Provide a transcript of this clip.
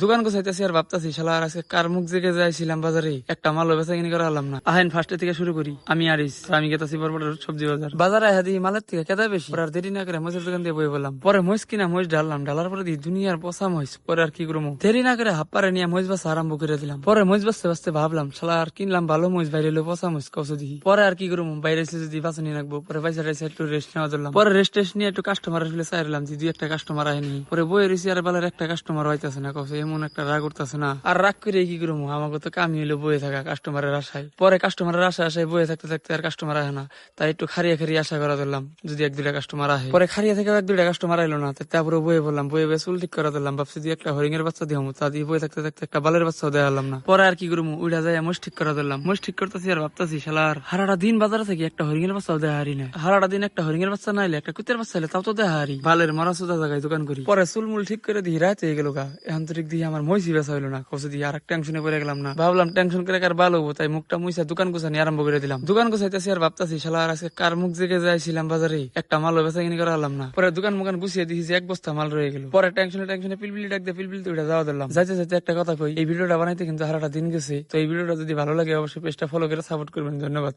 দোকান গোছাইতেছি আর ভাবতেছি শালা আর আজকে কার মুখ জেগে যাইছিলাম বাজারে একটা মালও বেচা কিনি করা হলাম না। আহেন ফার্স্টে থেকে শুরু করি। আমি আরিস, আমি গেতাছি বরবটার সবজি বাজার। বাজারে আয়া দিই মালের থেকে কেদা বেশি। আর দেরি না করে মহিষের দোকান দিয়ে বই বললাম। পরে মহিষ কিনা মহিষ ঢাললাম, ঢালার পরে দিই দুনিয়ার পচা মহিষ। পরে আর কি করবো, দেরি না করে হাপ্পারে নিয়ে মহিষ বাসা আরম্ভ করে দিলাম। পরে মহিষ বাঁচতে বাঁচতে ভাবলাম শালা আর কিনলাম ভালো মহিষ, বাইরে এলো পচা মহিষ কৌশো দিই। পরে আর কি করবো, বাইরে এসে যদি বাঁচা নিয়ে রাখবো। পরে পয়সা একটু রেস্ট নেওয়া ধরলাম। পরে রেস্ট নিয়ে একটু কাস্টমার আসলে চাইলাম যে দুই একটা কাস্টমার আয়নি। পরে বইয়ের এসে আর বেলার একটা কাস্টমার হইতেছে না, কৌশো এমন একটা রাগ উঠতেছে না। আর রাগ করে কি করবো, আমাকে তো কামি হইলো বয়ে থাকা কাস্টমারের আশায়। পরে কাস্টমারের আশায় বয়ে থাকতে থাকতে আর কাস্টমার আসে না, তাই একটু খারিয়া খারিয়া আশা করা ধরলাম যদি এক দুইটা কাস্টমার আসে। পরে খারিয়া থেকে এক দুইটা কাস্টমার আইলো না, তারপরে বয়ে বললাম, বয়ে চুল ঠিক করা ধরলাম। ভাবছি দিয়ে একটা হরিং এর বাচ্চা দিলাম, তা দিয়ে বয়ে থাকতে থাকতে একটা বালের বাচ্চাও দেখালাম না। পরে আর কি করবো, উড়া যায় মোষ ঠিক করা ধরলাম। মোষ ঠিক করতেছি আর ভাবতেছি শালার হারাটা দিন বাজারে থেকে একটা হরিং এর বাচ্চাও দেখা হারি না। হারাটা দিন একটা হরিং এর বাচ্চা নাইলে একটা কুতের বাচ্চা হলে তাও তো দেখা হারি। বালের মারা সুদা জায়গায় দোকান করি। পরে চুলমুল ঠিক করে দিই, রাত হয়ে গেল গা। এখন তো দিয়ে আমার মহিষি বেচা হইলো না, কৌশে দিয়ে আর টেনশনে পড়ে গেলাম না। ভাবলাম টেনশন করে আর ভালো হবো, তাই মুখটা মুইসা দোকান গোছানি আরম্ভ করে দিলাম। দোকান গোছাইতেছি আর ভাবতেছি শালা আর আজকে কার মুখ জেগে যাইছিলাম বাজারে একটা মালও বেচা কিনি করা হলাম না। পরে দোকান মুখান গুছিয়ে দিয়েছি, এক বস্তা মাল রয়ে গেল। পরে টেনশনে পিলপিলি ডাক দিয়ে পিলপিলি উঠে যাওয়া দিলাম। যাইতে যাইতে একটা কথা কই, এই ভিডিওটা বানাইতে কিন্তু হারাটা দিন গেছে। তো এই ভিডিওটা যদি ভালো লাগে অবশ্যই পেজটা ফলো করে সাপোর্ট করবেন। ধন্যবাদ।